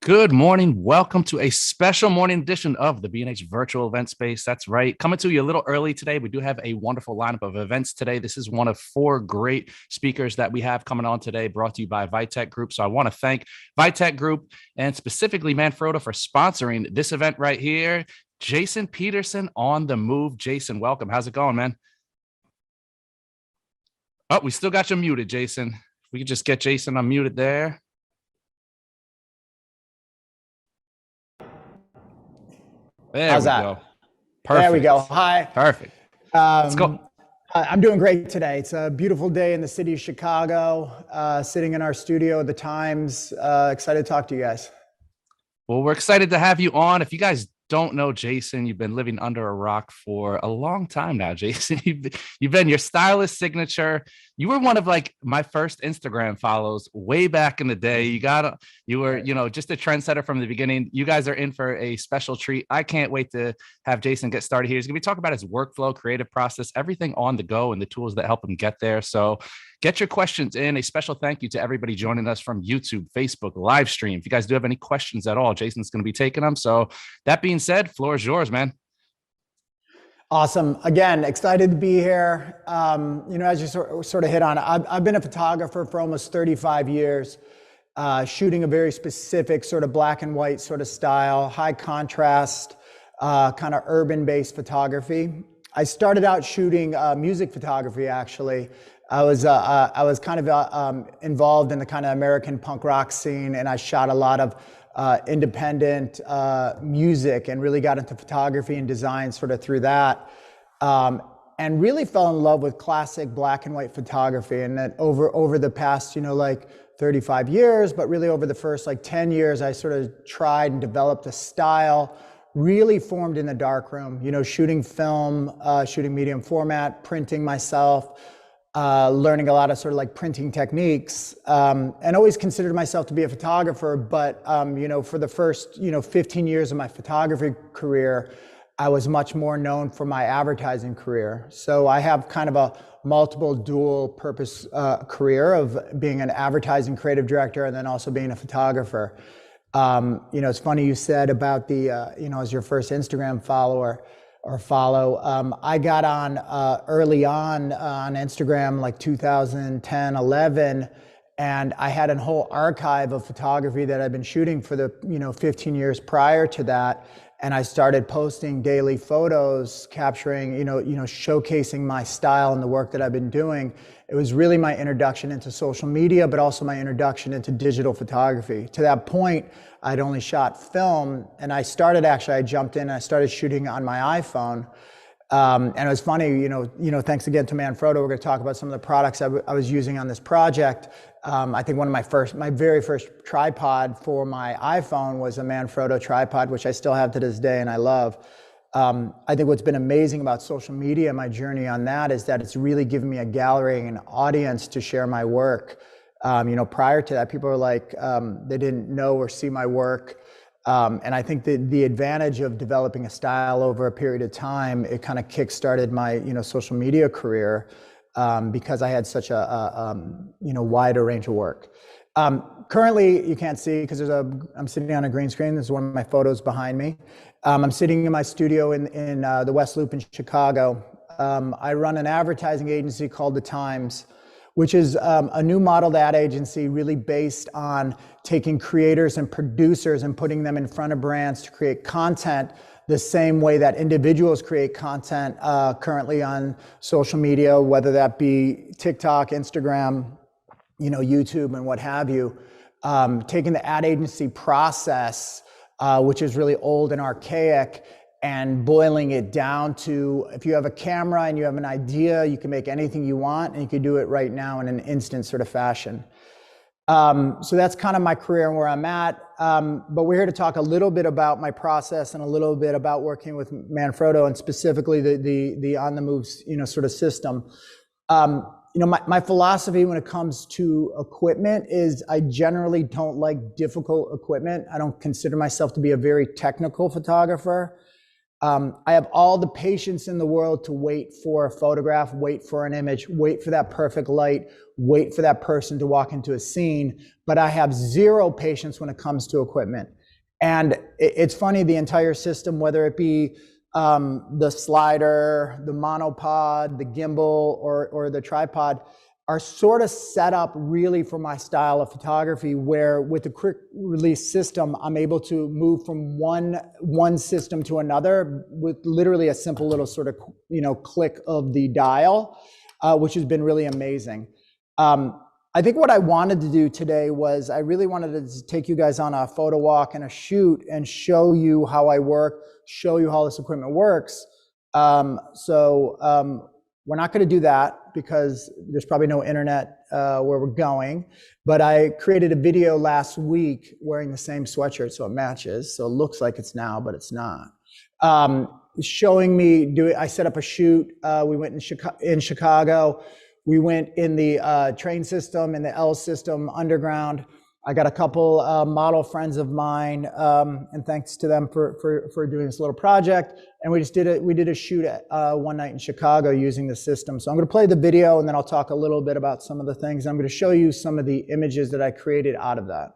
Good morning. Welcome to a special morning edition of the B&H Virtual Event Space. That's right. Coming to you a little early today. We do have a wonderful lineup of events today. This is one of four great speakers that we have coming on today, brought to you by Vitech Group. So I want to thank Vitech Group and specifically Manfrotto for sponsoring this event right here. Jason Peterson on the move. Jason, welcome. How's it going, man? Oh, we still got you muted, Jason. If we could just get Jason unmuted there. How's that? Go. Perfect. There we go. Hi. Perfect. Let's go. I'm doing great today. It's a beautiful day in the city of Chicago, sitting in our studio at the Times. Excited to talk to you guys. Well, we're excited to have you on. If you guys don't know Jason, you've been living under a rock for a long time now, Jason. You've been your stylist signature. You were one of like my first Instagram follows way back in the day. You were, just a trendsetter from the beginning. You guys are in for a special treat. I can't wait to have Jason get started here. He's going to be talking about his workflow, creative process, everything on the go and the tools that help him get there. So get your questions in. A special thank you to everybody joining us from YouTube, Facebook, live stream. If you guys do have any questions at all, Jason's going to be taking them. So that being said, floor is yours, man. Awesome. Again, excited to be here. As you sort of hit on, I've been a photographer for almost 35 years, shooting a very specific sort of black and white sort of style, high contrast, kind of urban-based photography. I started out shooting music photography, actually. I was kind of involved in the kind of American punk rock scene, and I shot a lot of independent music and really got into photography and design sort of through that, and really fell in love with classic black and white photography. And then over the past 35 years, but really over the first 10 years, I sort of tried and developed a style really formed in the darkroom, shooting film, shooting medium format, printing myself, learning a lot of sort of printing techniques, and always considered myself to be a photographer. But, for the first, 15 years of my photography career, I was much more known for my advertising career. So I have kind of a multiple dual purpose career of being an advertising creative director and then also being a photographer. It's funny you said about the, as your first Instagram follower or follow. I got on early on Instagram, like 2010, 11, and I had a whole archive of photography that I'd been shooting for the 15 years prior to that. And I started posting daily photos, capturing, showcasing my style and the work that I've been doing. It was really my introduction into social media, but also my introduction into digital photography. To that point, I'd only shot film, and I jumped in and I started shooting on my iPhone. And it was funny, thanks again to Manfrotto, we're going to talk about some of the products I was using on this project. I think one of my very first tripod for my iPhone was a Manfrotto tripod, which I still have to this day and I love. I think what's been amazing about social media, my journey on that, is that it's really given me a gallery and an audience to share my work. Prior to that, people were like, they didn't know or see my work. And I think that the advantage of developing a style over a period of time, it kind of kickstarted my, social media career, because I had such a wider range of work. Currently, you can't see because I'm sitting on a green screen. This is one of my photos behind me. I'm sitting in my studio in the West Loop in Chicago. I run an advertising agency called The Times, which is a new modeled ad agency really based on taking creators and producers and putting them in front of brands to create content the same way that individuals create content currently on social media, whether that be TikTok, Instagram, YouTube, and what have you. Taking the ad agency process, which is really old and archaic, and boiling it down to, if you have a camera and you have an idea, you can make anything you want, and you can do it right now in an instant sort of fashion. So that's kind of my career and where I'm at. But we're here to talk a little bit about my process and a little bit about working with Manfrotto and specifically the on the move, sort of system. My philosophy when it comes to equipment is I generally don't like difficult equipment. I don't consider myself to be a very technical photographer. I have all the patience in the world to wait for a photograph, wait for an image, wait for that perfect light, wait for that person to walk into a scene, but I have zero patience when it comes to equipment. And it's funny, the entire system, whether it be the slider, the monopod, the gimbal, or the tripod, are sort of set up really for my style of photography, where with the quick release system, I'm able to move from one system to another with literally a simple little sort of, click of the dial, which has been really amazing. I think what I wanted to do today was I really wanted to take you guys on a photo walk and a shoot and show you how I work, show you how this equipment works. We're not going to do that because there's probably no internet where we're going. But I created a video last week wearing the same sweatshirt, so it matches. So it looks like it's now, but it's not. Showing me I set up a shoot. We went in Chicago. We went in the train system, in the L system, underground. I got a couple model friends of mine, and thanks to them for doing this little project. And we did a shoot one night in Chicago using the system. So I'm going to play the video, and then I'll talk a little bit about some of the things. I'm going to show you some of the images that I created out of that.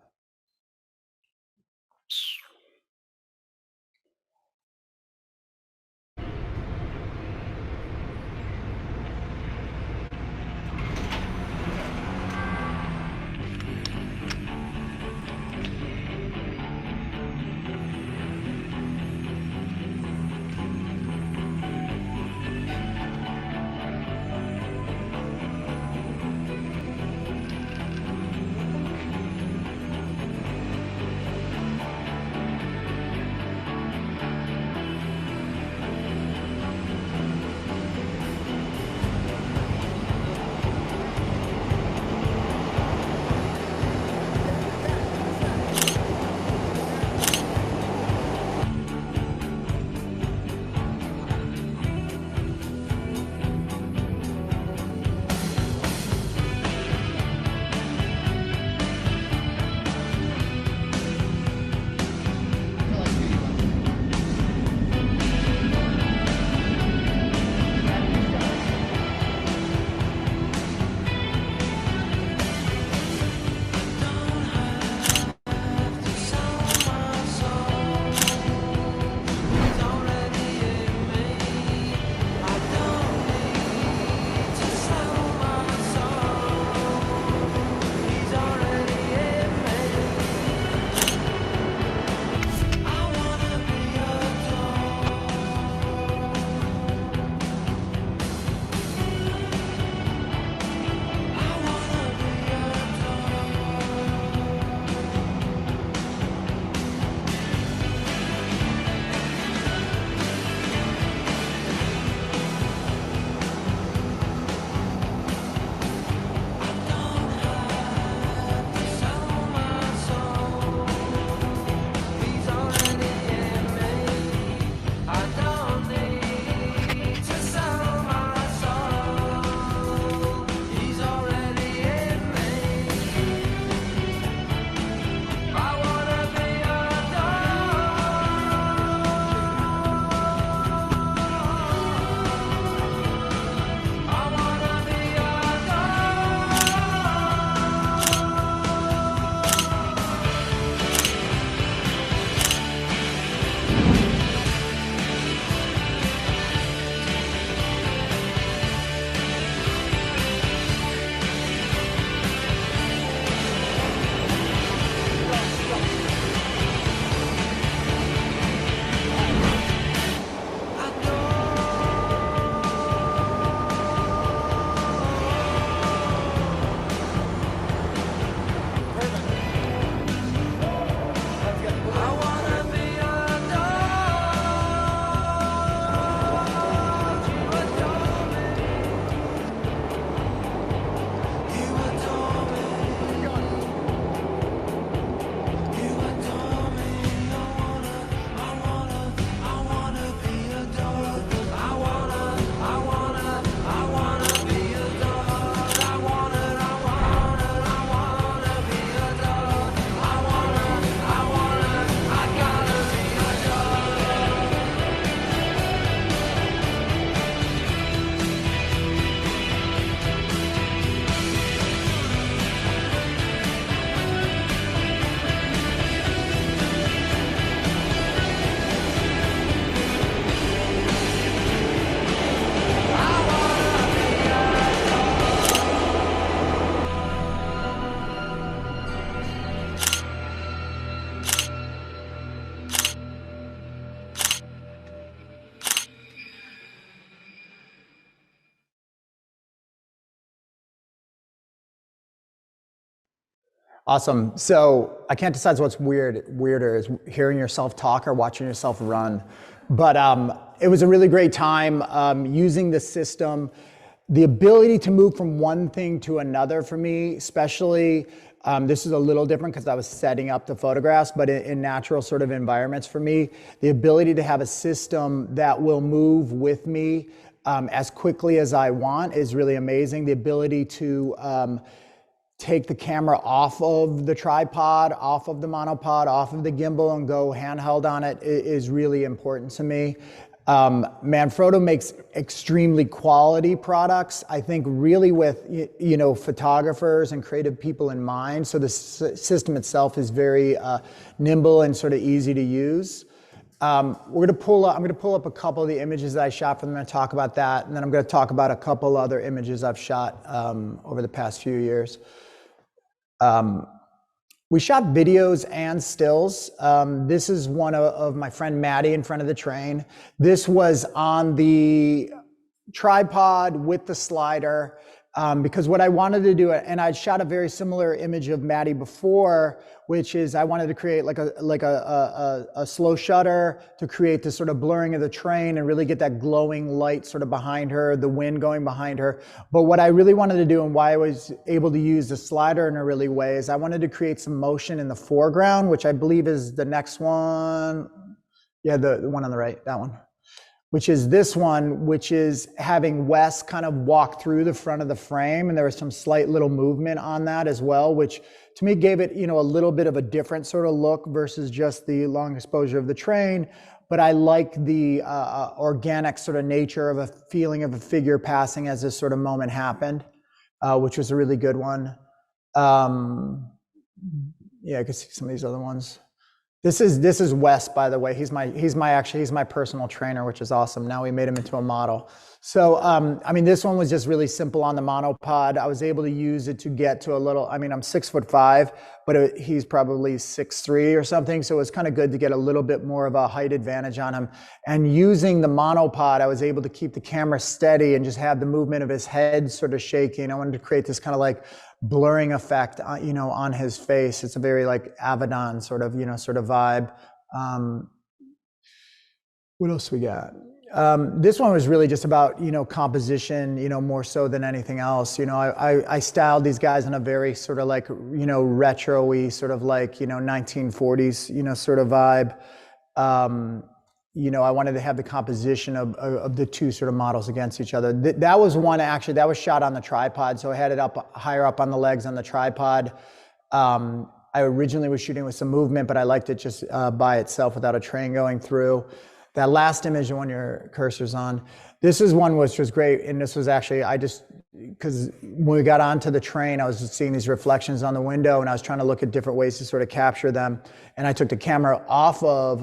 Awesome. So I can't decide what's weirder is hearing yourself talk or watching yourself run. But it was a really great time using the system. The ability to move from one thing to another for me, especially, this is a little different because I was setting up the photographs, but in natural sort of environments for me, the ability to have a system that will move with me as quickly as I want is really amazing. The ability to take the camera off of the tripod, off of the monopod, off of the gimbal and go handheld on it is really important to me. Manfrotto makes extremely quality products, I think really with, photographers and creative people in mind. So the system itself is very nimble and sort of easy to use. I'm going to pull up a couple of the images that I shot for them and talk about that. And then I'm going to talk about a couple other images I've shot over the past few years. We shot videos and stills. This is one of my friend Maddie in front of the train. This was on the tripod with the slider because what I wanted to do, and I'd shot a very similar image of Maddie before, which is I wanted to create like a slow shutter to create this sort of blurring of the train and really get that glowing light sort of behind her, the wind going behind her. But what I really wanted to do and why I was able to use the slider in a really way is I wanted to create some motion in the foreground, which I believe is the next one. Yeah, the one on the right, that one. Which is this one, which is having Wes kind of walk through the front of the frame. And there was some slight little movement on that as well, which to me gave it, a little bit of a different sort of look versus just the long exposure of the train. But I like the organic sort of nature of a feeling of a figure passing as this sort of moment happened, which was a really good one. Yeah, I could see some of these other ones. This is Wes, by the way. He's my personal trainer, which is awesome. Now we made him into a model. So, this one was just really simple on the monopod. I was able to use it to get to a little, I'm 6'5", but he's probably 6'3" or something. So it was kind of good to get a little bit more of a height advantage on him. And using the monopod, I was able to keep the camera steady and just have the movement of his head sort of shaking. I wanted to create this kind of like blurring effect, on his face. It's a very like Avedon sort of vibe. What else we got? This one was really just about, composition, more so than anything else. I styled these guys in a very sort of like, retro-y sort of like, 1940s, sort of vibe. I wanted to have the composition of the two sort of models against each other. That was one actually, that was shot on the tripod. So I had it up higher up on the legs on the tripod. I originally was shooting with some movement, but I liked it just by itself without a train going through. That last image, the one your cursor's on, this is one which was great. And this was actually, because when we got onto the train, I was just seeing these reflections on the window and I was trying to look at different ways to sort of capture them. And I took the camera off of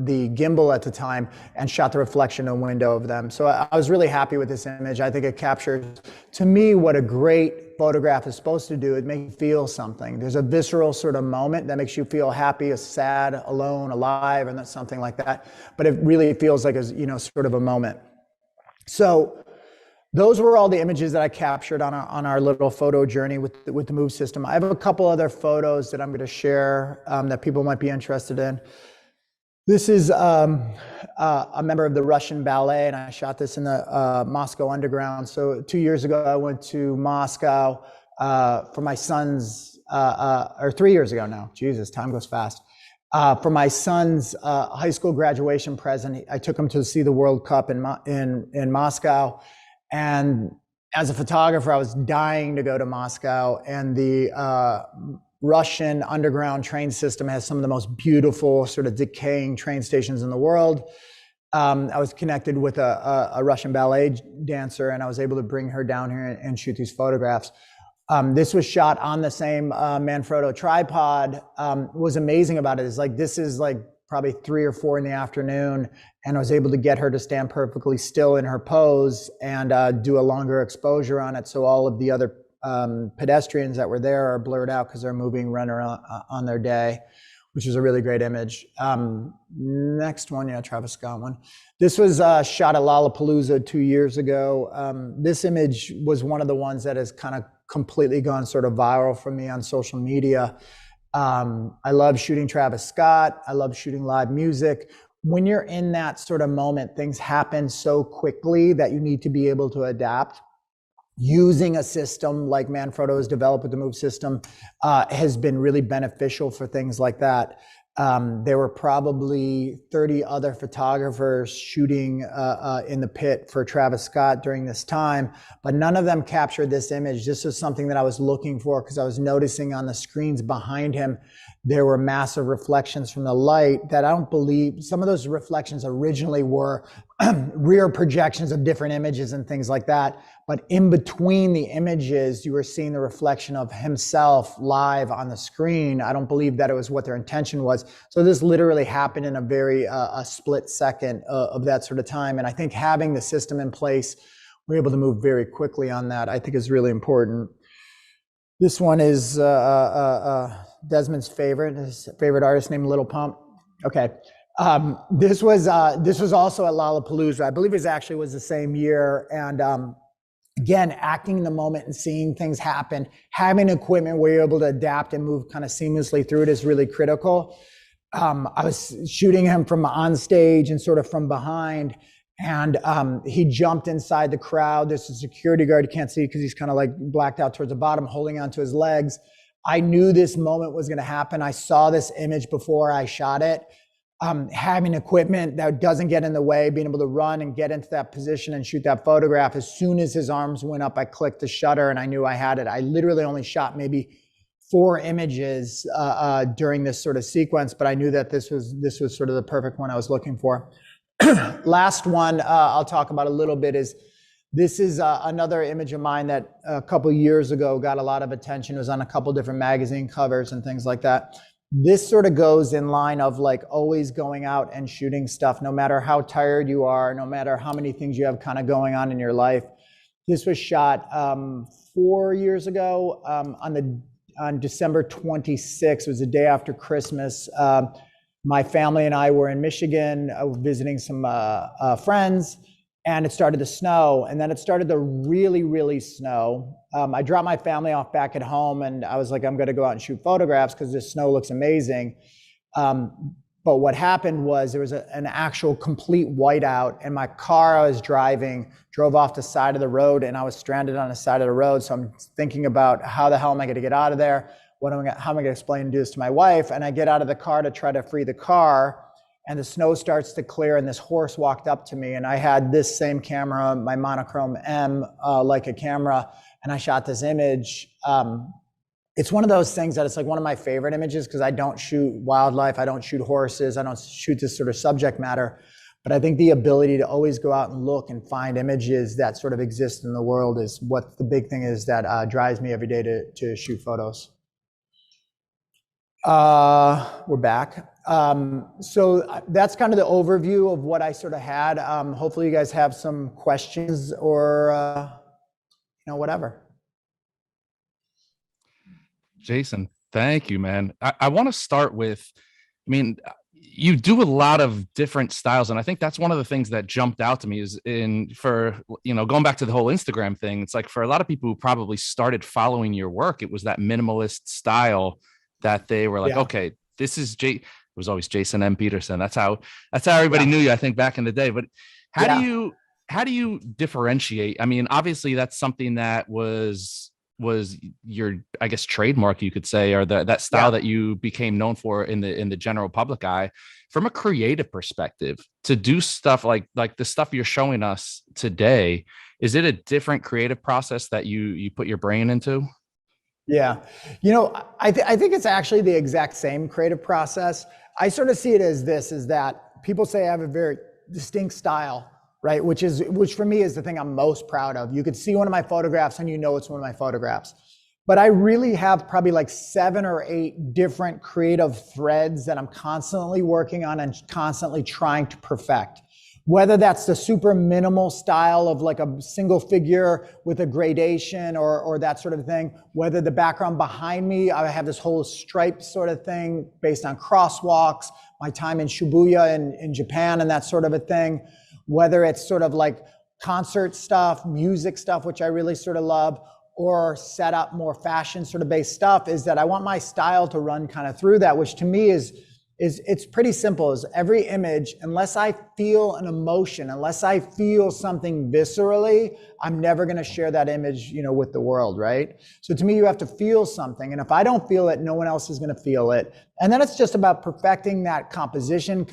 the gimbal at the time and shot the reflection in the window of them. So I was really happy with this image. I think it captures, to me, what a great photograph is supposed to do. It makes you feel something. There's a visceral sort of moment that makes you feel happy, sad, alone, alive, and that's something like that. But it really feels like a, sort of a moment. So those were all the images that I captured on our little photo journey with the Move system. I have a couple other photos that I'm going to share that people might be interested in. This is a member of the Russian ballet, and I shot this in the Moscow Underground. So 2 years ago, I went to Moscow for my son's, or 3 years ago now. Jesus, time goes fast. For my son's high school graduation present, I took him to see the World Cup in Moscow. And as a photographer, I was dying to go to Moscow, and the Russian underground train system has some of the most beautiful sort of decaying train stations in the world. I was connected with a Russian ballet dancer, and I was able to bring her down here and shoot these photographs. This was shot on the same Manfrotto tripod. What was amazing about it is this is probably 3 or 4 in the afternoon, and I was able to get her to stand perfectly still in her pose and do a longer exposure on it. So all of the other pedestrians that were there are blurred out because they're moving, running around on their day, which is a really great image. Next one, yeah, Travis Scott one. This was shot at Lollapalooza 2 years ago. This image was one of the ones that has kind of completely gone sort of viral for me on social media. I love shooting Travis Scott. I love shooting live music. When you're in that sort of moment, things happen so quickly that you need to be able to adapt. Using a system like Manfrotto has developed with the Move system has been really beneficial for things like that. There were probably 30 other photographers shooting in the pit for Travis Scott during this time, but none of them captured this image. This was something that I was looking for because I was noticing on the screens behind him, there were massive reflections from the light that I don't believe, some of those reflections originally were rear projections of different images and things like that. But in between the images, you were seeing the reflection of himself live on the screen. I don't believe that it was what their intention was. So this literally happened in a very a split second of that sort of time. And I think having the system in place, we're able to move very quickly on that, I think is really important. This one is Desmond's favorite, his favorite artist named Little Pump. Okay. This was also at Lollapalooza. I believe it actually was the same year. And again, acting in the moment and seeing things happen, having equipment where you're able to adapt and move kind of seamlessly through it is really critical. I was shooting him from on stage and sort of from behind, and he jumped inside the crowd. There's a security guard, you can't see because he's kind of like blacked out towards the bottom, holding onto his legs. I knew this moment was going to happen. I saw this image before I shot it. Having equipment that doesn't get in the way, being able to run and get into that position and shoot that photograph. As soon as his arms went up, I clicked the shutter and I knew I had it. I literally only shot maybe 4 images during this sort of sequence, but I knew that this was sort of the perfect one I was looking for. Last one I'll talk about a little bit is, this is another image of mine that a couple years ago got a lot of attention. It was on a couple different magazine covers and things like that. This sort of goes in line of like always going out and shooting stuff, no matter how tired you are, no matter how many things you have kind of going on in your life. This was shot 4 years ago on December 26th. It was the day after Christmas. My family and I were in Michigan visiting some friends, and it started to snow, and then it started to really, really snow. I dropped my family off back at home, and I was like, I'm gonna go out and shoot photographs because this snow looks amazing. But what happened was there was an actual complete whiteout, and my car I was driving drove off the side of the road, and I was stranded on the side of the road. So I'm thinking about how the hell am I gonna get out of there? How am I gonna explain and do this to my wife? And I get out of the car to try to free the car, and the snow starts to clear, and this horse walked up to me, and I had this same camera, my monochrome M Leica camera, and I shot this image. It's one of those things that it's like one of my favorite images because I don't shoot wildlife, I don't shoot horses, I don't shoot this sort of subject matter, but I think the ability to always go out and look and find images that sort of exist in the world is what the big thing is that drives me every day to shoot photos. We're back. So that's kind of the overview of what I sort of had. Hopefully you guys have some questions or, whatever. Jason, thank you, man. I want to start with, you do a lot of different styles, and I think that's one of the things that jumped out to me is going back to the whole Instagram thing. It's like for a lot of people who probably started following your work, it was that minimalist style that they were like, okay, this is it was always Jason M. Peterson. That's how everybody knew you, I think, back in the day. But how do you differentiate? Obviously that's something that was your, I guess, trademark, you could say, or that style that you became known for in the general public eye. From a creative perspective, to do stuff like the stuff you're showing us today, is it a different creative process that you put your brain into? Yeah. I think it's actually the exact same creative process. I sort of see it as this, is that people say I have a very distinct style, right? Which for me is the thing I'm most proud of. You could see one of my photographs and it's one of my photographs. But I really have probably like 7 or 8 different creative threads that I'm constantly working on and constantly trying to perfect. Whether that's the super minimal style of like a single figure with a gradation or that sort of thing, whether the background behind me, I have this whole striped sort of thing based on crosswalks, my time in Shibuya in Japan and that sort of a thing, whether it's sort of like concert stuff, music stuff, which I really sort of love, or set up more fashion sort of based stuff is that I want my style to run kind of through that, which to me is it's pretty simple. Is every image, unless I feel an emotion, unless I feel something viscerally, I'm never going to share that image, with the world, right? So to me, you have to feel something, and if I don't feel it, no one else is going to feel it. And then it's just about perfecting that composition,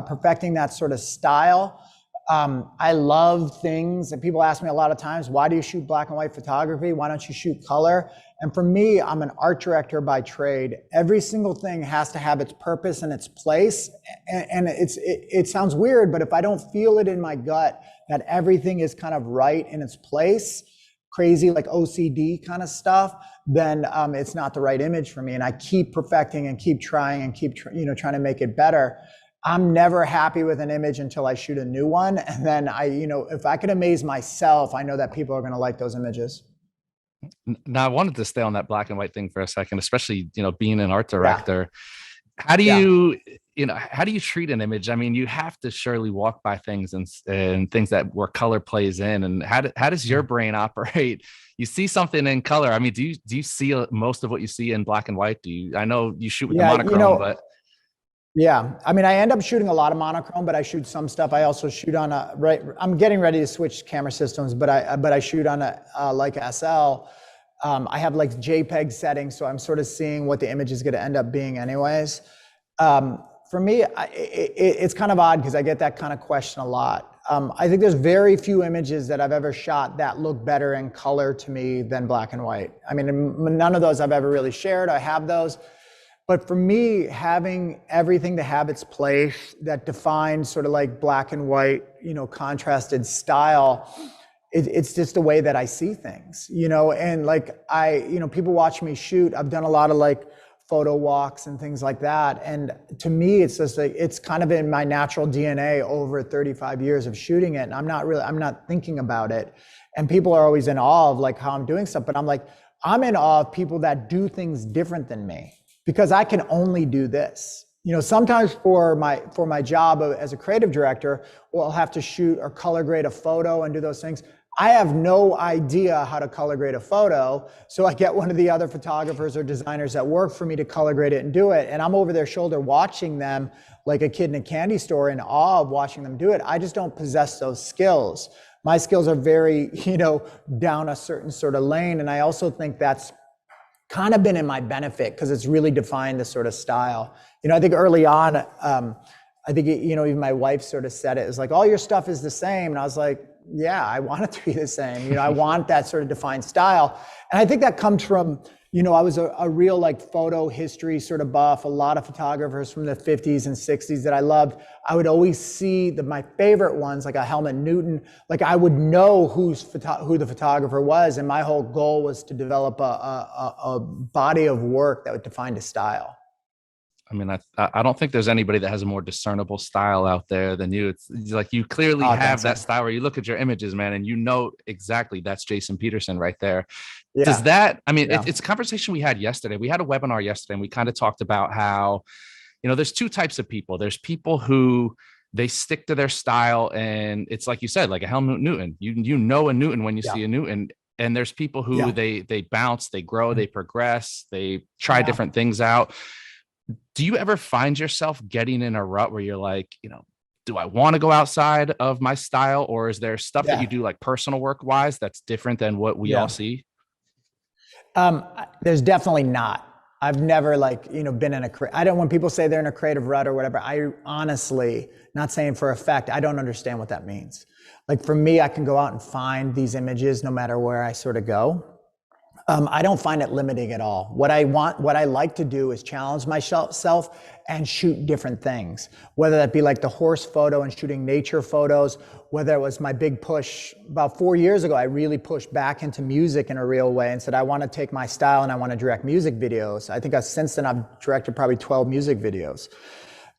perfecting that sort of style. I love things, and people ask me a lot of times, why do you shoot black and white photography? Why don't you shoot color? And for me, I'm an art director by trade. Every single thing has to have its purpose and its place. And it sounds weird, but if I don't feel it in my gut that everything is kind of right in its place, crazy like OCD kind of stuff, then it's not the right image for me. And I keep perfecting and keep trying and keep trying to make it better. I'm never happy with an image until I shoot a new one. And then if I can amaze myself, I know that people are going to like those images. Now, I wanted to stay on that black and white thing for a second, especially, being an art director. Yeah. How do you treat an image? I mean, you have to surely walk by things and things that where color plays in. And how does your brain operate? You see something in color. I mean, do you see most of what you see in black and white? I know you shoot with the monochrome, but. Yeah, I mean, I end up shooting a lot of monochrome, but I shoot some stuff. I also shoot on I'm getting ready to switch camera systems, but I shoot on a like SL. I have like JPEG settings, so I'm sort of seeing what the image is going to end up being anyways. For me, it's kind of odd because I get that kind of question a lot. I think there's very few images that I've ever shot that look better in color to me than black and white. I mean, none of those I've ever really shared. I have those. But for me, having everything to have its place that defines sort of like black and white, contrasted style, it's just the way that I see things, and like people watch me shoot. I've done a lot of like photo walks and things like that. And to me, it's just like, it's kind of in my natural DNA over 35 years of shooting it. And I'm not thinking about it. And people are always in awe of like how I'm doing stuff, but I'm in awe of people that do things different than me. Because I can only do this. Sometimes for my job as a creative director, I'll have to shoot or color grade a photo and do those things. I have no idea how to color grade a photo, so I get one of the other photographers or designers that work for me to color grade it and do it. And I'm over their shoulder watching them like a kid in a candy store in awe of watching them do it. I just don't possess those skills. My skills are very, down a certain sort of lane. And I also think that's kind of been in my benefit because it's really defined the sort of style. I think early on, I think, even my wife sort of said it. It's like, all your stuff is the same. And I was like, yeah, I want it to be the same. I want that sort of defined style. And I think that comes from, I was a real like photo history sort of buff, a lot of photographers from the 50s and 60s that I loved. I would always see my favorite ones, like a Helmut Newton, like I would know who the photographer was. And my whole goal was to develop a body of work that would define a style. I mean, I don't think there's anybody that has a more discernible style out there than you. It's like you clearly have that style where you look at your images, man, and exactly that's Jason Peterson right there. Yeah. Does that, I mean, it's a conversation we had yesterday. We had a webinar yesterday and we kind of talked about how, there's two types of people. There's people who they stick to their style, and it's like you said, like a Helmut Newton. You know a Newton when you see a Newton. And there's people who they bounce, they grow, they progress, they try different things out. Do you ever find yourself getting in a rut where you're like, do I want to go outside of my style, or is there stuff that you do like personal work wise that's different than what we all see? There's definitely not. I've never been in when people say they're in a creative rut or whatever, I honestly, not saying for a fact, I don't understand what that means. Like for me, I can go out and find these images no matter where I sort of go. I don't find it limiting at all. What I like to do is challenge myself and shoot different things, whether that be like the horse photo and shooting nature photos, whether it was my big push about 4 years ago, I really pushed back into music in a real way and said, I want to take my style and I want to direct music videos. I think since then I've directed probably 12 music videos.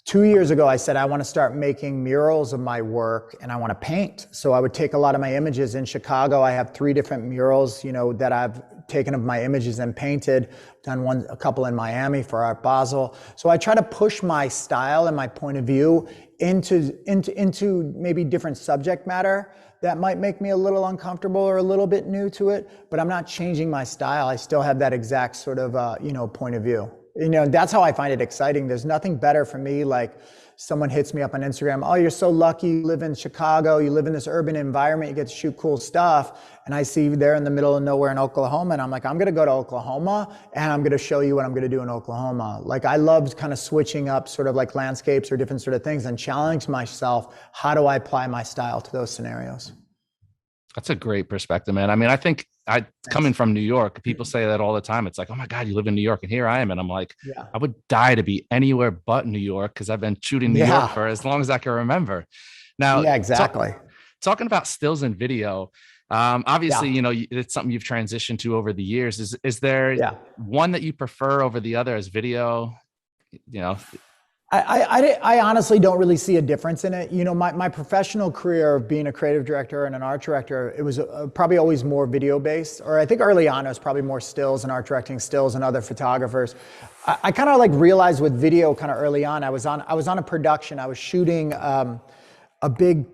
2 years ago, I said, I want to start making murals of my work and I want to paint. So I would take a lot of my images in Chicago. I have 3 different murals, that I've taken of my images and painted, done a couple in Miami for Art Basel. So I try to push my style and my point of view into maybe different subject matter that might make me a little uncomfortable or a little bit new to it, but I'm not changing my style. I still have that exact sort of, point of view. That's how I find it exciting. There's nothing better for me, like someone hits me up on Instagram, oh, you're so lucky, you live in Chicago, you live in this urban environment, you get to shoot cool stuff. And I see you there in the middle of nowhere in Oklahoma, and I'm like, I'm gonna go to Oklahoma and I'm gonna show you what I'm gonna do in Oklahoma. Like, I love kind of switching up sort of like landscapes or different sort of things and challenge myself. How do I apply my style to those scenarios? That's a great perspective, man. I mean, I think coming from New York, people say that all the time. It's like, oh my God, you live in New York, and here I am. And I'm like, Yeah. I would die to be anywhere but New York, because I've been shooting New York for as long as I can remember. Now, yeah, exactly. Talking about stills and video, obviously, it's something you've transitioned to over the years. Is there one that you prefer over the other as video? I honestly don't really see a difference in it. My professional career of being a creative director and an art director, it was probably always more video based, or I think early on it was probably more stills and art directing, stills and other photographers. I kind of like realized with video kind of early on, I was on a production. I was shooting a big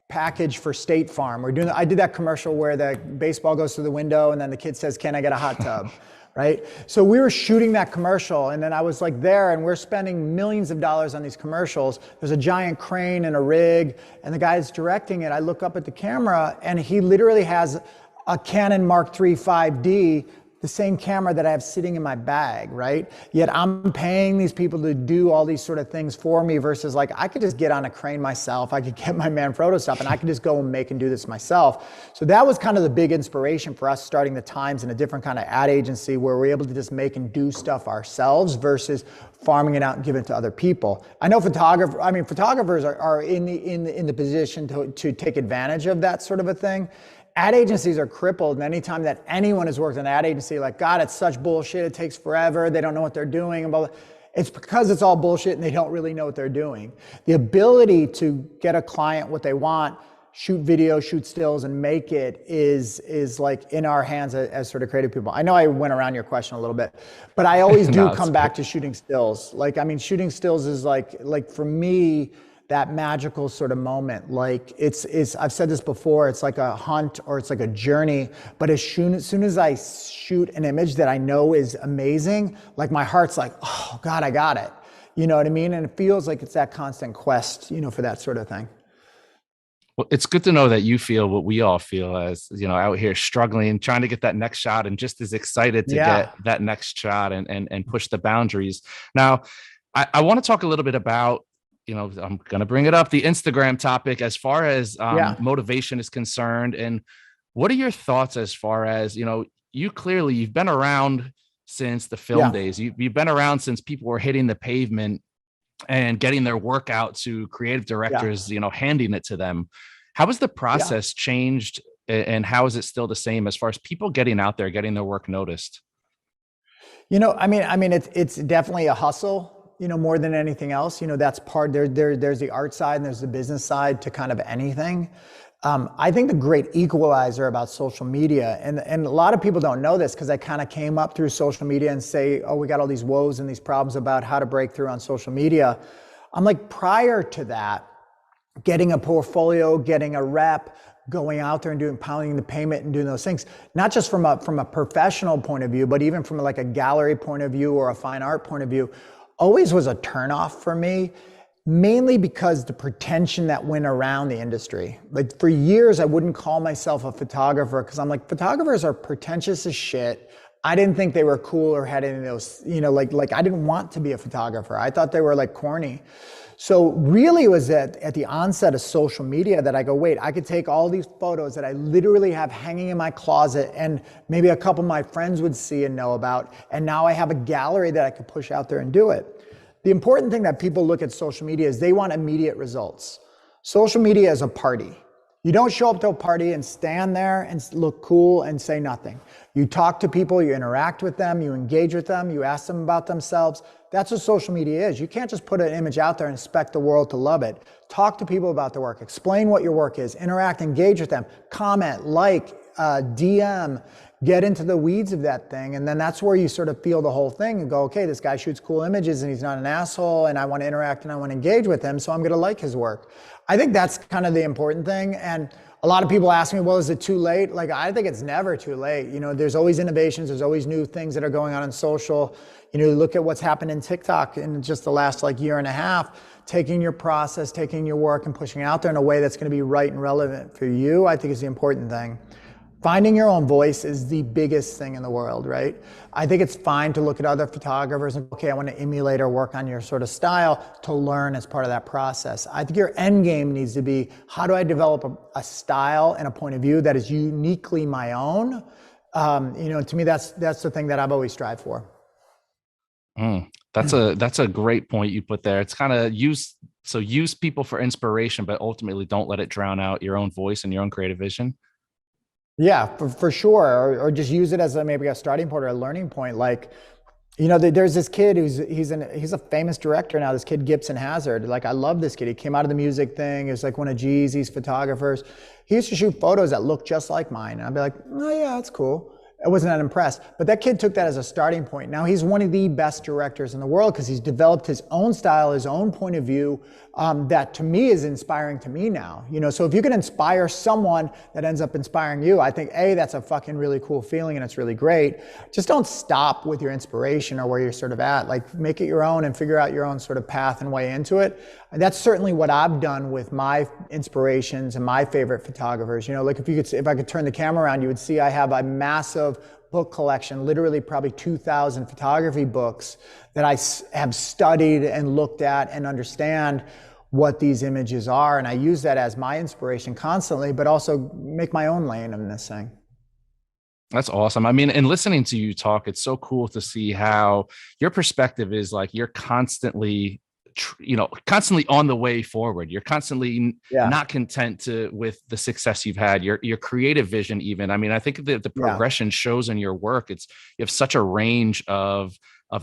package for State Farm. I did that commercial where the baseball goes through the window and then the kid says, "Can I get a hot tub?" Right? So we were shooting that commercial, and then I was like there, and we're spending millions of dollars on these commercials. There's a giant crane and a rig, and the guy's directing it. I look up at the camera, and he literally has a Canon Mark III 5D, the same camera that I have sitting in my bag, right? Yet I'm paying these people to do all these sort of things for me, versus like, I could just get on a crane myself. I could get my Manfrotto stuff and I could just go and make and do this myself. So that was kind of the big inspiration for us starting the Times in a different kind of ad agency, where we're able to just make and do stuff ourselves versus farming it out and giving it to other people. I know photographers are in the position to take advantage of that sort of a thing. Ad agencies are crippled, and anytime that anyone has worked in an ad agency, like, God, it's such bullshit, it takes forever, they don't know what they're doing, and blah, blah. It's because it's all bullshit and they don't really know what they're doing. The ability to get a client what they want, shoot video, shoot stills, and make it is like in our hands as sort of creative people. I know I went around your question a little bit, but I always do come back to shooting stills. Like, I mean, shooting stills is like for me, that magical sort of moment. Like, it's I've said this before, it's like a hunt or it's like a journey, but as soon as I shoot an image that I know is amazing, like my heart's like, oh God, I got it. You know what I mean? And it feels like it's that constant quest, for that sort of thing. Well, it's good to know that you feel what we all feel, as out here struggling, trying to get that next shot, and just as excited to get that next shot and push the boundaries. Now, I want to talk a little bit about, I'm going to bring it up, the Instagram topic, as far as motivation is concerned. And what are your thoughts as far as, you've been around since the film days. You've been around since people were hitting the pavement and getting their work out to creative directors, handing it to them. How has the process changed, and how is it still the same as far as people getting out there, getting their work noticed? It's definitely a hustle. More than anything else, that's part there's the art side and there's the business side to kind of anything. I think the great equalizer about social media, and a lot of people don't know this because I kind of came up through social media and say, oh, we got all these woes and these problems about how to break through on social media. I'm like, prior to that, getting a portfolio, getting a rep, going out there and pounding the payment and doing those things, not just from a professional point of view, but even from like a gallery point of view or a fine art point of view, always was a turnoff for me, mainly because the pretension that went around the industry. Like, for years, I wouldn't call myself a photographer because I'm like, photographers are pretentious as shit. I didn't think they were cool or had any of those, like I didn't want to be a photographer. I thought they were like corny. So really it was at the onset of social media that I go, wait, I could take all these photos that I literally have hanging in my closet and maybe a couple of my friends would see and know about, and now I have a gallery that I could push out there and do it. The important thing that people look at social media is they want immediate results. Social media is a party. You don't show up to a party and stand there and look cool and say nothing. You talk to people, you interact with them, you engage with them, you ask them about themselves. That's what social media is. You can't just put an image out there and expect the world to love it. Talk to people about their work, explain what your work is, interact, engage with them, comment, like, DM, get into the weeds of that thing. And then that's where you sort of feel the whole thing and go, okay, this guy shoots cool images and he's not an asshole and I want to interact and I want to engage with him. So I'm going to like his work. I think that's kind of the important thing. And a lot of people ask me, well, is it too late? Like, I think it's never too late. You know, there's always innovations. There's always new things that are going on in social. You know, look at what's happened in TikTok in just the last like year and a half, taking your process, taking your work and pushing it out there in a way that's going to be right and relevant for you, I think is the important thing. Finding your own voice is the biggest thing in the world, right? I think it's fine to look at other photographers and, okay, I want to emulate or work on your sort of style to learn as part of that process. I think your end game needs to be, how do I develop a style and a point of view that is uniquely my own? You know, to me, that's the thing that I've always strived for. That's a great point you put there. It's kind of use people for inspiration, but ultimately don't let it drown out your own voice and your own creative vision. Yeah, for sure. Or just use it as maybe a starting point or a learning point. Like, you know, there's this kid he's a famous director now, this kid Gibson Hazard. Like, I love this kid. He came out of the music thing. He was like one of Jeezy's photographers. He used to shoot photos that looked just like mine. And I'd be like, oh yeah, that's cool. I wasn't that impressed. But that kid took that as a starting point. Now he's one of the best directors in the world because he's developed his own style, his own point of view, that to me is inspiring to me now. You know, so if you can inspire someone that ends up inspiring you, I think, A, that's a fucking really cool feeling and it's really great. Just don't stop with your inspiration or where you're sort of at. Like, make it your own and figure out your own sort of path and way into it. And that's certainly what I've done with my inspirations and my favorite photographers. You know, like if I could turn the camera around, you would see I have a massive book collection, literally probably 2,000 photography books that I have studied and looked at and understand what these images are. And I use that as my inspiration constantly, but also make my own lane in this thing. That's awesome. I mean, and listening to you talk, it's so cool to see how your perspective is like you're constantly constantly on the way forward. You're constantly not content with the success you've had, your creative vision even. I mean, I think that the progression shows in your work. You have such a range of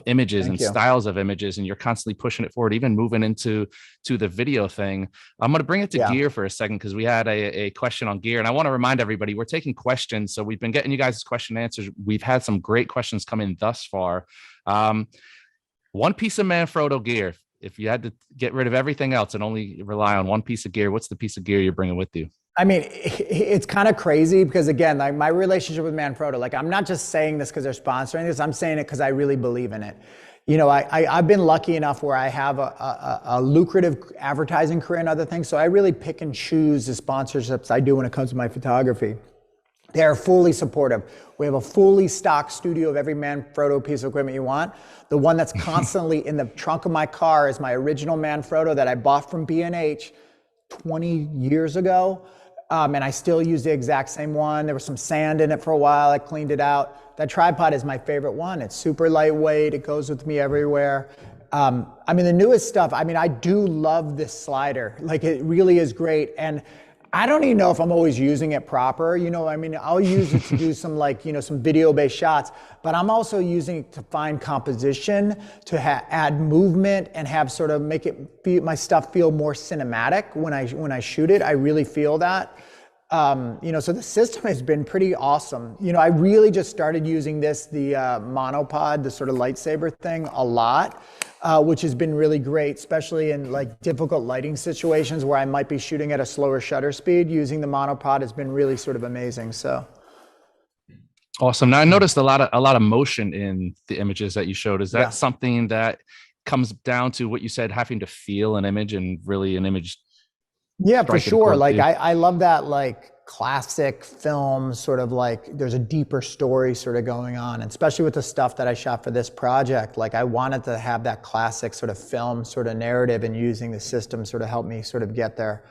images and styles of images, and you're constantly pushing it forward, even moving into the video thing. I'm going to bring it to gear for a second because we had a question on gear, and I want to remind everybody we're taking questions. So we've been getting you guys' question and answers. We've had some great questions come in thus far. One piece of Manfrotto gear. If you had to get rid of everything else and only rely on one piece of gear, what's the piece of gear you're bringing with you? I mean, it's kind of crazy because, again, like my relationship with Manfrotto, like I'm not just saying this because they're sponsoring this, I'm saying it because I really believe in it. You know, I've been lucky enough where I have a lucrative advertising career and other things, so I really pick and choose the sponsorships I do when it comes to my photography. They are fully supportive. We have a fully stocked studio of every Manfrotto piece of equipment you want. The one that's constantly in the trunk of my car is my original Manfrotto that I bought from B&H 20 years ago. And I still use the exact same one. There was some sand in it for a while. I cleaned it out. That tripod is my favorite one. It's super lightweight. It goes with me everywhere. I mean, the newest stuff, I mean, I do love this slider. Like, it really is great. And I don't even know if I'm always using it proper. You know, I mean, I'll use it to do some some video-based shots, but I'm also using it to find composition, to add movement and have sort of make my stuff feel more cinematic when I shoot it. I really feel that. So the system has been pretty awesome. You know, I really just started using the monopod, the sort of lightsaber thing a lot. Which has been really great, especially in like difficult lighting situations where I might be shooting at a slower shutter speed. Using the monopod has been really sort of amazing. So awesome. Now I noticed a lot of motion in the images that you showed. Is that something that comes down to what you said, having to feel an image and really an image? Yeah, for sure. Like I love that, like classic film sort of like there's a deeper story sort of going on, and especially with the stuff that I shot for this project, like I wanted to have that classic sort of film sort of narrative, and using the system sort of helped me sort of get there.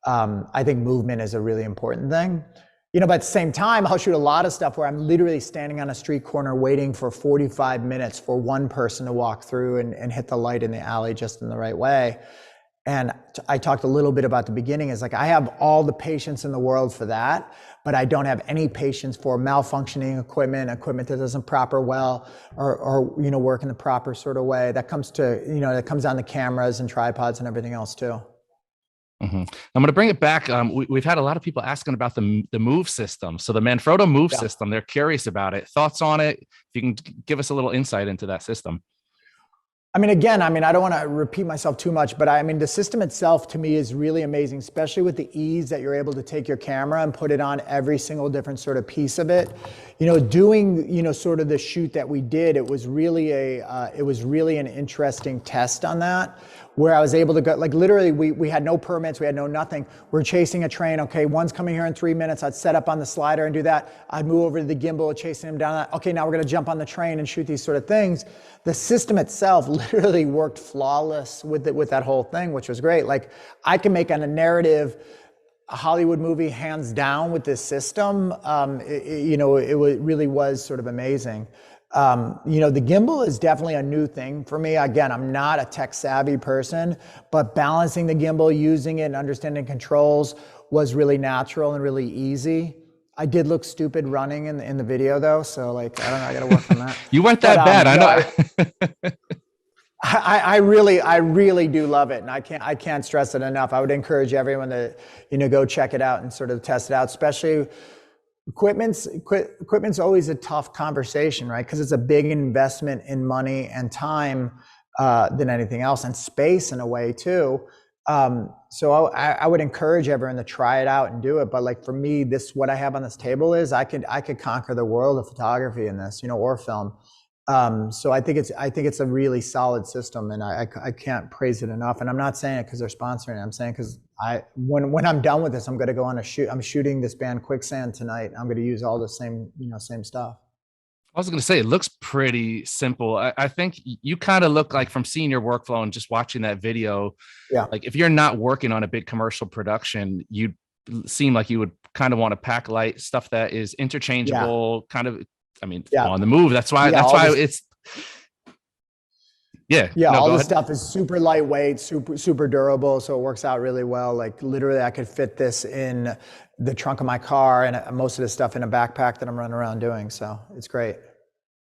I think movement is a really important thing. You know, but at the same time, I'll shoot a lot of stuff where I'm literally standing on a street corner waiting for 45 minutes for one person to walk through and hit the light in the alley just in the right way. And I talked a little bit about the beginning is like, I have all the patience in the world for that, but I don't have any patience for malfunctioning equipment that doesn't proper well, or, you know, work in the proper sort of way. That comes to, you know, that comes on the cameras and tripods and everything else too. I'm going to bring it back. We've had a lot of people asking about the move system. So the Manfrotto move Yeah. system, they're curious about it. Thoughts on it? If you can give us a little insight into that system. I mean, again, I mean, I don't want to repeat myself too much, but I mean, the system itself to me is really amazing, especially with the ease that you're able to take your camera and put it on every single different sort of piece of it. You know, doing, you know, sort of the shoot that we did, it was really an interesting test on that, where I was able to go, like literally we had no permits, we had no nothing. We're chasing a train. Okay, one's coming here in 3 minutes. I'd set up on the slider and do that. I'd move over to the gimbal, chasing him down. Okay, now we're going to jump on the train and shoot these sort of things. The system itself literally worked flawless with that whole thing, which was great. Like, I can make a narrative a Hollywood movie hands down with this system. You know, really was sort of amazing. You know, the gimbal is definitely a new thing for me. Again, I'm not a tech savvy person, but balancing the gimbal, using it and understanding controls was really natural and really easy. I did look stupid running in the video though. So like, I don't know, I got to work on that. You weren't that bad. I know. I really do love it, and I can't stress it enough. I would encourage everyone to, you know, go check it out and sort of test it out. Especially equipment's always a tough conversation, right? Because it's a big investment in money and time than anything else, and space in a way too. So I would encourage everyone to try it out and do it. But like for me, what I have on this table is I could conquer the world of photography in this, you know, or film. So I think it's a really solid system, and I can't praise it enough. And I'm not saying it because they're sponsoring it. I'm saying because when I'm done with this, I'm going to go on a shoot. I'm shooting this band Quicksand tonight. I'm going to use all the same stuff. I was going to say, it looks pretty simple. I think you kind of look like, from seeing your workflow and just watching that video, Yeah. like if you're not working on a big commercial production, you seem like you would kind of want to pack light stuff that is interchangeable, kind of, I mean, on the move. That's why it's, all this stuff is super lightweight, super durable. So it works out really well. Like literally I could fit this in the trunk of my car and most of the stuff in a backpack that I'm running around doing. So it's great.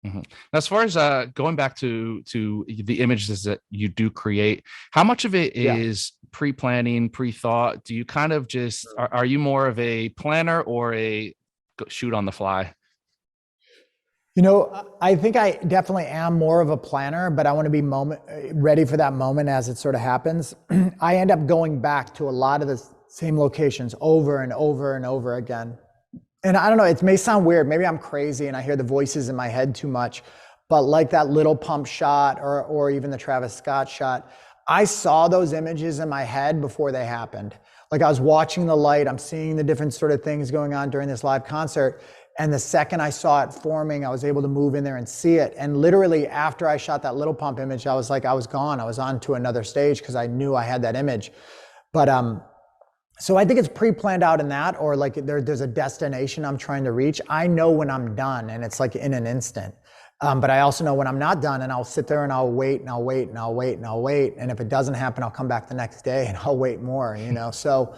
Now, as far as going back to the images that you do create, how much of it is pre-planning, pre-thought? Do you kind of just, are you more of a planner or a shoot on the fly? You know, I think I definitely am more of a planner, but I want to be ready for that moment as it sort of happens. I end up going back to a lot of the same locations over and over and over again. And I don't know, it may sound weird. Maybe I'm crazy and I hear the voices in my head too much, but like that little pump shot or even the Travis Scott shot, I saw those images in my head before they happened. Like I was watching the light, I'm seeing the different sort of things going on during this live concert. And the second I saw it forming, I was able to move in there and see it. And literally after I shot that little pump image, I was like, I was gone. I was on to another stage because I knew I had that image. But so I think it's pre-planned out in that, or like there's a destination I'm trying to reach. I know when I'm done and it's like in an instant. But I also know when I'm not done, and I'll sit there and I'll wait and I'll wait and I'll wait and I'll wait. And if it doesn't happen, I'll come back the next day and I'll wait more, you know? So,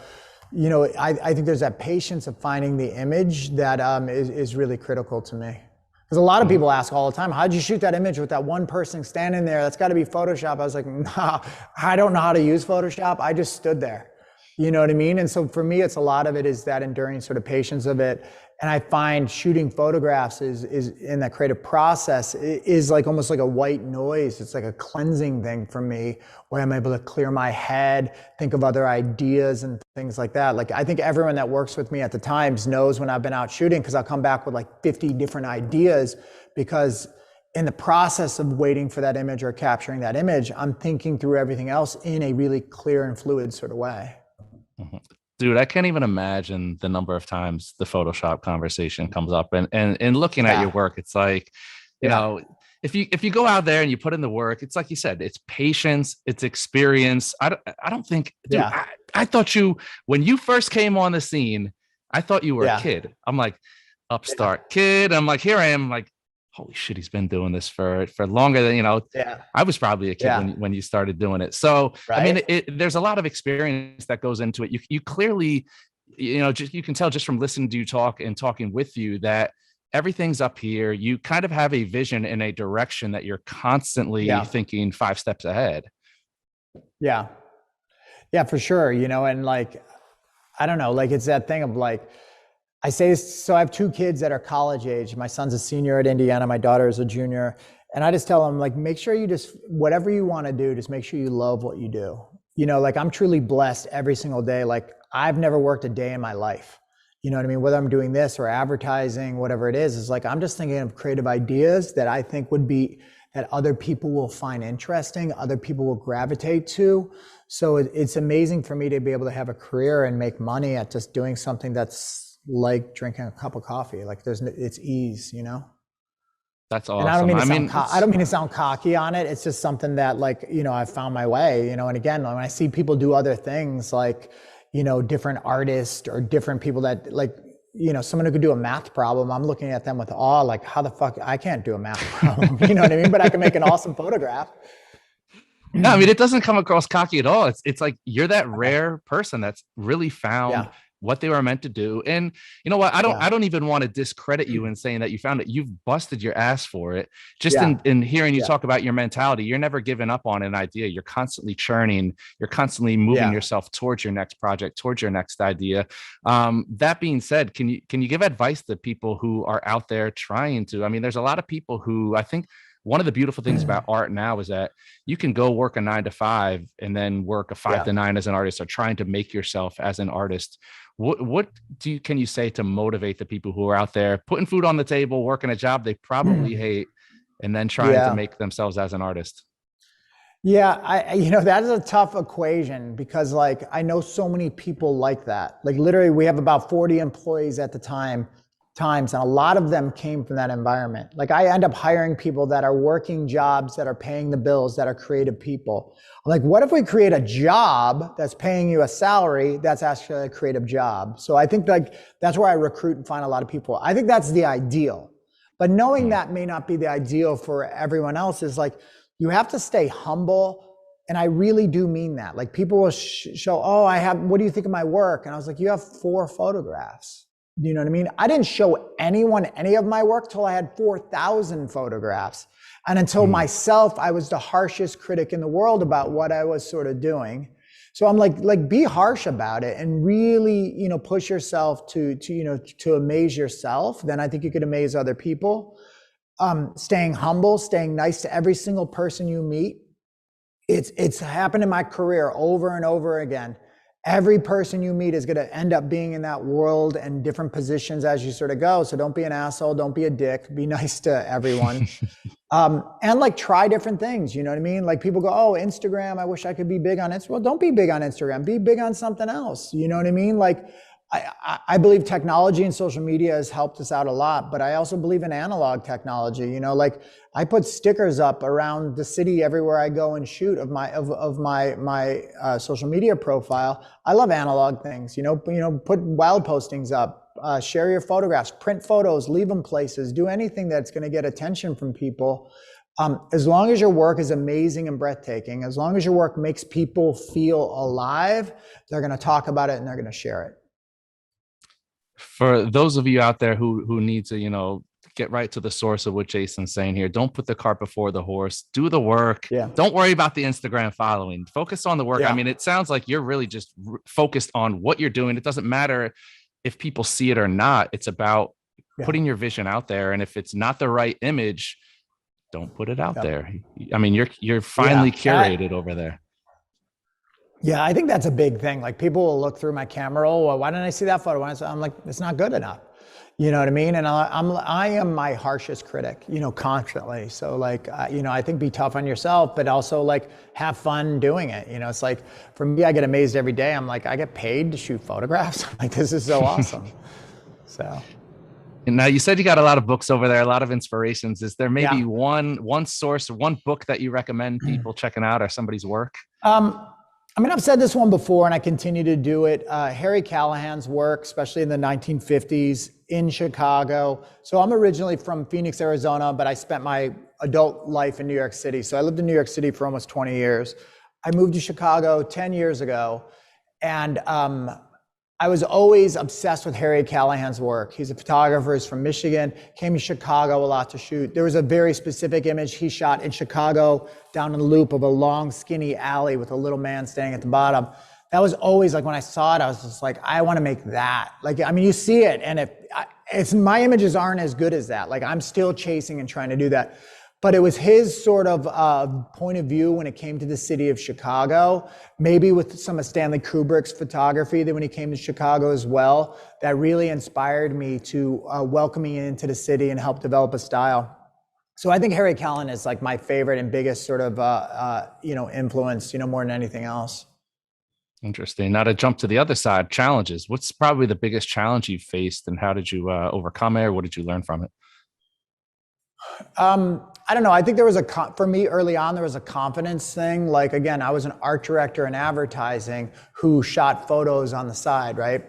you know, I think there's that patience of finding the image that is really critical to me. Because a lot of people ask all the time, how'd you shoot that image with that one person standing there? That's got to be Photoshop. I was like, nah, I don't know how to use Photoshop. I just stood there. You know what I mean? And so for me, it's a lot of it is that enduring sort of patience of it. And I find shooting photographs is in that creative process is like almost like a white noise. It's like a cleansing thing for me, where I'm able to clear my head, think of other ideas and things like that. Like I think everyone that works with me at the Times knows when I've been out shooting, because I'll come back with like 50 different ideas, because in the process of waiting for that image or capturing that image, I'm thinking through everything else in a really clear and fluid sort of way. Dude, I can't even imagine the number of times the Photoshop conversation comes up, and looking at your work, it's like, you know, if you go out there and you put in the work, it's like you said, it's patience, it's experience. I don't think, dude, I thought when you first came on the scene, I thought you were a kid. I'm like, upstart kid. I'm like, here I am, like holy shit, he's been doing this for longer than, Yeah. I was probably a kid Yeah. when you started doing it. So, I mean, Right. there's a lot of experience that goes into it. You clearly, just, you can tell just from listening to you talk and talking with you that everything's up here. You kind of have a vision in a direction that you're constantly Yeah. thinking 5 steps ahead. Yeah. Yeah, for sure. And like, I don't know, like it's that thing of like, I say, so I have two kids that are college age. My son's a senior at Indiana. My daughter is a junior. And I just tell them, like, make sure you just, whatever you want to do, just make sure you love what you do. Like I'm truly blessed every single day. Like I've never worked a day in my life. You know what I mean? Whether I'm doing this or advertising, whatever it is like, I'm just thinking of creative ideas that I think would be, that other people will find interesting, other people will gravitate to. So it's amazing for me to be able to have a career and make money at just doing something that's like drinking a cup of coffee. Like it's ease. That's And I don't awesome. mean to I sound, mean, I don't mean to sound cocky on it. It's just something that like, I found my way, and again, when I see people do other things like, different artists or different people that like, someone who could do a math problem, I'm looking at them with awe, like how the fuck, I can't do a math problem, you know what I mean? But I can make an awesome photograph. no, I mean, it doesn't come across cocky at all. It's like you're that Okay. rare person that's really found Yeah. what they were meant to do. And you know what? Yeah. I don't even want to discredit you in saying that you found it. You've busted your ass for it. Just Yeah. in hearing you Yeah. talk about your mentality, you're never giving up on an idea. You're constantly churning, you're constantly moving Yeah. yourself towards your next project, towards your next idea. That being said, can you give advice to people who are out there trying to? I mean, there's a lot of people who I think one of the beautiful things about art now is that you can go work a 9 to 5 and then work a 5 to 9 as an artist, or trying to make yourself as an artist. What can you say to motivate the people who are out there putting food on the table, working a job they probably hate, and then trying to Yeah. make themselves as an artist? Yeah, that is a tough equation because like I know so many people like that. Like literally we have about 40 employees at the times, and a lot of them came from that environment. Like I end up hiring people that are working jobs that are paying the bills, that are creative people. I'm like, what if we create a job that's paying you a salary that's actually a creative job? So I think like that's where I recruit and find a lot of people. I think that's the ideal. But knowing that may not be the ideal for everyone else is like, you have to stay humble. And I really do mean that. Like people will show, oh, what do you think of my work? And I was like, you have 4 photographs. You know what I mean? I didn't show anyone any of my work till I had 4,000 photographs. And until myself, I was the harshest critic in the world about what I was sort of doing. So I'm like, be harsh about it and really, push yourself to amaze yourself. Then I think you could amaze other people. Staying humble, staying nice to every single person you meet. It's happened in my career over and over again. Every person you meet is going to end up being in that world and different positions as you sort of go. So don't be an asshole. Don't be a dick. Be nice to everyone. And like try different things. You know what I mean? Like people go, oh, Instagram, I wish I could be big on Instagram. Well, don't be big on Instagram. Be big on something else. You know what I mean? Like I believe technology and social media has helped us out a lot, but I also believe in analog technology. Like I put stickers up around the city everywhere I go and shoot of my social media profile. I love analog things. Put wild postings up, share your photographs, print photos, leave them places, do anything that's going to get attention from people. As long as your work is amazing and breathtaking, as long as your work makes people feel alive, they're going to talk about it and they're going to share it. For those of you out there who need to, get right to the source of what Jason's saying here, don't put the cart before the horse. Do the work. Yeah. Don't worry about the Instagram following. Focus on the work. Yeah. I mean, it sounds like you're really just focused on what you're doing. It doesn't matter if people see it or not. It's about putting your vision out there. And if it's not the right image, don't put it out there. I mean, you're finally curated over there. Yeah, I think that's a big thing. Like people will look through my camera roll. Well, why didn't I see that photo? I'm like, it's not good enough. You know what I mean? And I am my harshest critic, constantly. So like, I think be tough on yourself, but also like have fun doing it. It's like, for me, I get amazed every day. I'm like, I get paid to shoot photographs. Like, this is so awesome. So. And now you said you got a lot of books over there, a lot of inspirations. Is there maybe one source, one book that you recommend people checking out or somebody's work? I've said this one before and I continue to do it. Harry Callahan's work, especially in the 1950s, in Chicago. So I'm originally from Phoenix, Arizona, but I spent my adult life in New York City. So I lived in New York City for almost 20 years. I moved to Chicago 10 years ago, and I was always obsessed with Harry Callahan's work. He's a photographer, he's from Michigan, came to Chicago a lot to shoot. There was a very specific image he shot in Chicago down in the loop of a long, skinny alley with a little man standing at the bottom. That was always like, when I saw it, I was just like, I want to make that. Like, I mean, you see it, and it's my images aren't as good as that. Like, I'm still chasing and trying to do that. But it was his sort of point of view when it came to the city of Chicago, maybe with some of Stanley Kubrick's photography that when he came to Chicago as well, that really inspired me to welcome me into the city and help develop a style. So I think Harry Callahan is like my favorite and biggest sort of influence, more than anything else. Interesting. Now to jump to the other side, challenges. What's probably the biggest challenge you faced, and how did you overcome it, or what did you learn from it? I don't know. I think there was for me early on, there was a confidence thing. Like, again, I was an art director in advertising who shot photos on the side, right?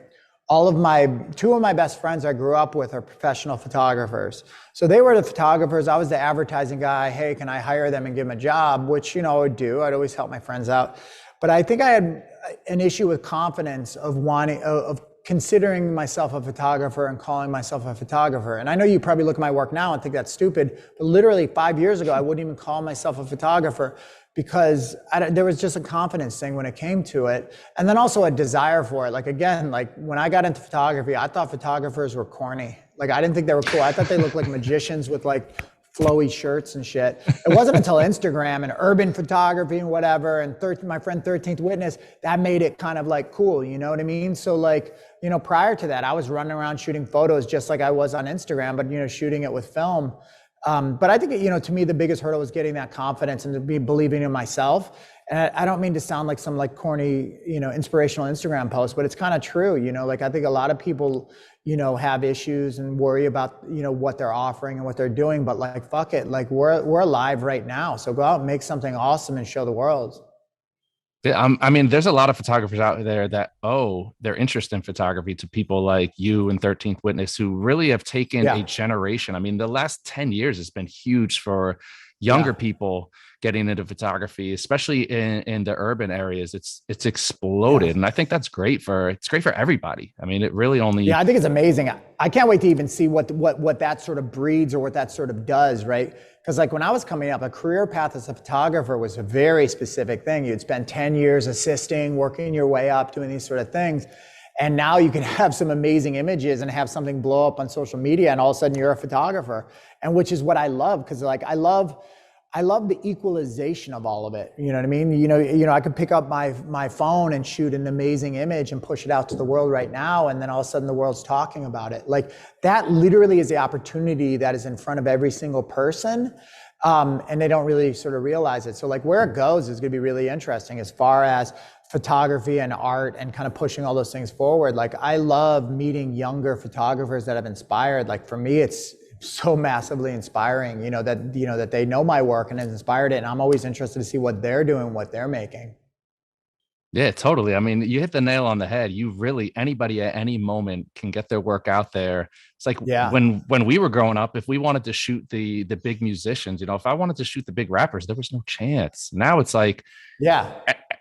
Two of my best friends I grew up with are professional photographers. So they were the photographers. I was the advertising guy. Hey, can I hire them and give them a job? Which, I would do. I'd always help my friends out. But I think I had an issue with confidence of considering myself a photographer and calling myself a photographer. And I know you probably look at my work now and think that's stupid, but literally 5 years ago, I wouldn't even call myself a photographer because there was just a confidence thing when it came to it. And then also a desire for it. Like, again, like when I got into photography, I thought photographers were corny. Like, I didn't think they were cool. I thought they looked like magicians with like flowy shirts and shit. It wasn't until Instagram and urban photography and whatever, and my friend 13th Witness, that made it kind of like cool, you know what I mean? So like, prior to that, I was running around shooting photos just like I was on Instagram, but shooting it with film. But I think, to me, the biggest hurdle was getting that confidence and to be believing in myself. And I don't mean to sound like some like corny, inspirational Instagram post, but it's kind of true, like I think a lot of people, have issues and worry about, what they're offering and what they're doing, but like, fuck it. Like we're alive right now. So go out and make something awesome and show the world. Yeah, I mean, there's a lot of photographers out there that owe their interest in photography to people like you and 13th Witness, who really have taken a generation. I mean, the last 10 years has been huge for younger people getting into photography, especially in the urban areas. It's exploded. And I think that's great for everybody. I mean, it really only. Yeah, I think it's amazing. I can't wait to even see what that sort of breeds or what that sort of does, right? Because like when I was coming up, a career path as a photographer was a very specific thing. You'd spend 10 years assisting, working your way up, doing these sort of things. And now you can have some amazing images and have something blow up on social media, and all of a sudden you're a photographer. And which is what I love, because like I love the equalization of all of it. You know what I mean? I could pick up my phone and shoot an amazing image and push it out to the world right now, and then all of a sudden the world's talking about it. Like that literally is the opportunity that is in front of every single person, and they don't really sort of realize it. So like where it goes is going to be really interesting as far as photography and art and kind of pushing all those things forward. Like I love meeting younger photographers that have inspired. Like for me, it's so massively inspiring, that they know my work and has inspired it. And I'm always interested to see what they're doing, what they're making. Yeah, totally. I mean, you hit the nail on the head. Anybody at any moment can get their work out there. It's like when we were growing up, if we wanted to shoot the big musicians, if I wanted to shoot the big rappers, there was no chance. Now it's like,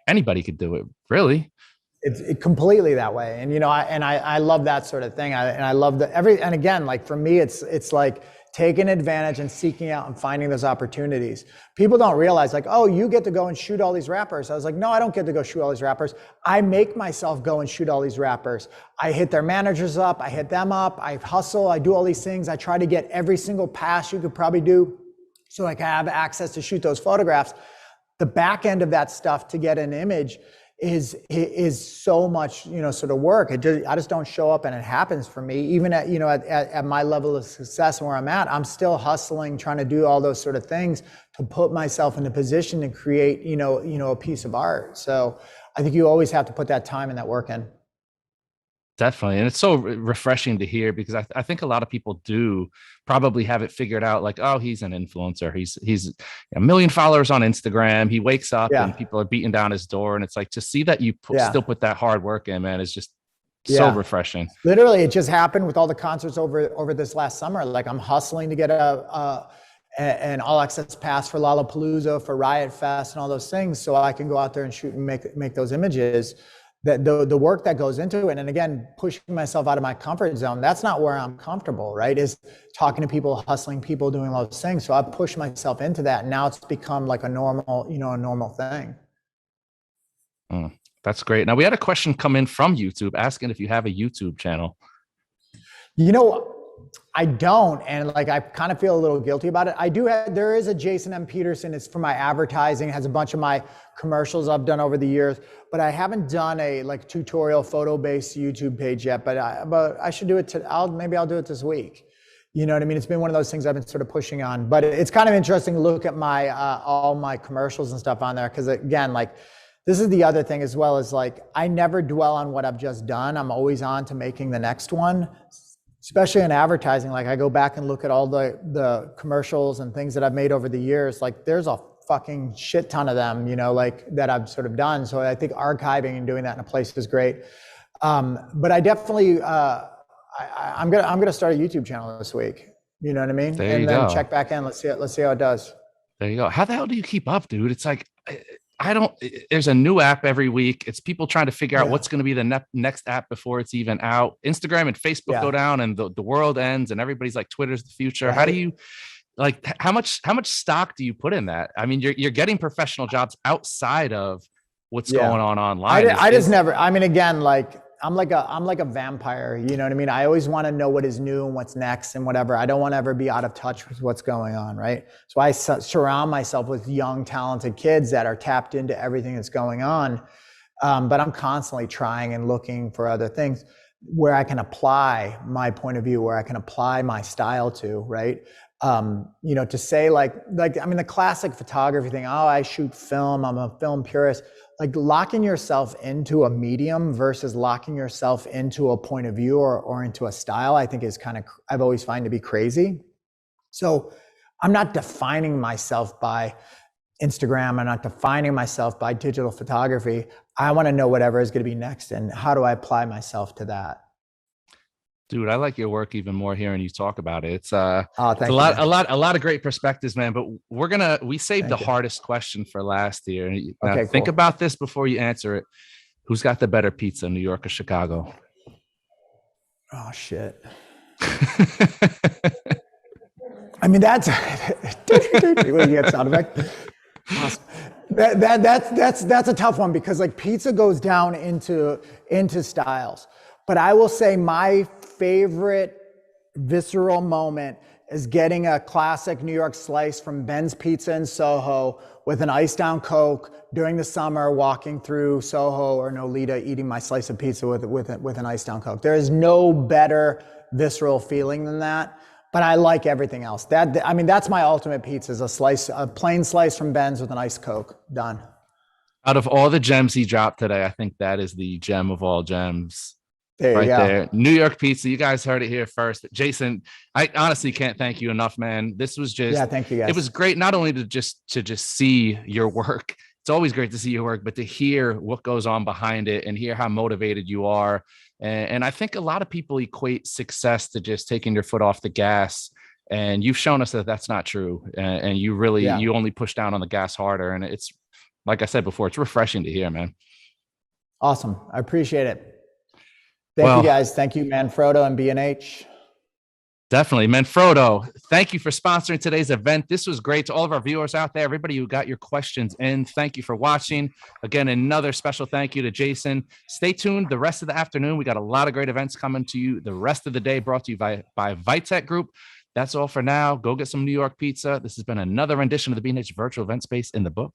anybody could do it, really. It's completely that way. And, I love that sort of thing. I love and again, like for me, it's like taking advantage and seeking out and finding those opportunities. People don't realize like, oh, you get to go and shoot all these rappers. I was like, no, I don't get to go shoot all these rappers. I make myself go and shoot all these rappers. I hit their managers up. I hit them up. I hustle. I do all these things. I try to get every single pass you could probably do so I can have access to shoot those photographs. The back end of that stuff to get an image is so much, sort of work. I just don't show up and it happens for me. Even at my level of success and where I'm at, I'm still hustling, trying to do all those sort of things to put myself in a position to create, a piece of art. So I think you always have to put that time and that work in. Definitely. And it's so refreshing to hear, because I think a lot of people do probably have it figured out, like, oh, he's an influencer. He's a million followers on Instagram. He wakes up and people are beating down his door. And it's like, to see that you still put that hard work in, man, is just So Yeah. refreshing. Literally, it just happened with all the concerts over this last summer. Like I'm hustling to get an all access pass for Lollapalooza, for Riot Fest, and all those things, so I can go out there and shoot and make those images. That the work that goes into it, and again, pushing myself out of my comfort zone. That's not where I'm comfortable, right? Is talking to people, hustling people, doing all those things. So I pushed myself into that, and now it's become like a normal thing. Mm, that's great. Now we had a question come in from YouTube asking if you have a YouTube channel. You know, I don't, and like I kind of feel a little guilty about it. I do have, there is a Jason M. Peterson. It's for my advertising. It has a bunch of my commercials I've done over the years, but I haven't done a like tutorial photo-based YouTube page yet. But I should do it. Maybe I'll do it this week. You know what I mean? It's been one of those things I've been sort of pushing on. But it's kind of interesting to look at my all my commercials and stuff on there, because again, like this is the other thing as well, is like I never dwell on what I've just done. I'm always on to making the next one. Especially in advertising, like I go back and look at all the commercials and things that I've made over the years. Like there's a fucking shit ton of them, you know, like that I've sort of done. So I think archiving and doing that in a place is great. But I definitely, I'm gonna start a YouTube channel this week. You know what I mean? There and you then go. check back in. Let's see how it does. There you go. How the hell do you keep up, dude? It's like I don't. There's a new app every week. It's people trying to figure out what's going to be the next app before it's even out. Instagram and Facebook go down, and the world ends, and everybody's like, Twitter's the future. Right. How do you like? How much stock do you put in that? I mean, you're getting professional jobs outside of what's going on online. I just never. I mean, again, like I'm like a vampire. You know what I mean? I always want to know what is new and what's next and whatever. I don't want to ever be out of touch with what's going on, right? So I surround myself with young, talented kids that are tapped into everything that's going on. But I'm constantly trying and looking for other things where I can apply my point of view, where I can apply my style to, right? You know, to say like I mean, the classic photography thing. Oh, I shoot film. I'm a film purist. Like locking yourself into a medium versus locking yourself into a point of view or into a style, I think is kind of, I've always found to be crazy. So I'm not defining myself by Instagram. I'm not defining myself by digital photography. I want to know whatever is going to be next, and how do I apply myself to that? Dude, I like your work even more hearing you talk about it. It's it's a lot of great perspectives, man. But we saved the hardest question for last year. Now, okay, think about this before you answer it. Who's got the better pizza, New York or Chicago? Oh shit. I mean, that's you get sound effect. Awesome. That's a tough one, because like pizza goes down into styles. But I will say my favorite visceral moment is getting a classic New York slice from Ben's Pizza in Soho with an iced down Coke during the summer, walking through Soho or Nolita, eating my slice of pizza with an iced down Coke. There is no better visceral feeling than that. But I like everything else. I mean, that's my ultimate pizza, is a plain slice from Ben's with an iced Coke. Done. Out of all the gems he dropped today, I think that is the gem of all gems. There you go. There. New York pizza. You guys heard it here first. Jason, I honestly can't thank you enough, man. This was just, thank you guys. It was great not only to just see your work. It's always great to see your work, but to hear what goes on behind it and hear how motivated you are. And I think a lot of people equate success to just taking your foot off the gas. And you've shown us that that's not true. And you really, you only push down on the gas harder. And it's, like I said before, it's refreshing to hear, man. Awesome. I appreciate it. Thank you guys. Thank you, Manfrotto and B&H. Definitely. Manfrotto, thank you for sponsoring today's event. This was great. To all of our viewers out there, everybody who got your questions in, thank you for watching. Again, another special thank you to Jason. Stay tuned the rest of the afternoon. We got a lot of great events coming to you the rest of the day, brought to you by Vitek Group. That's all for now. Go get some New York pizza. This has been another rendition of the B&H Virtual Event Space in the book.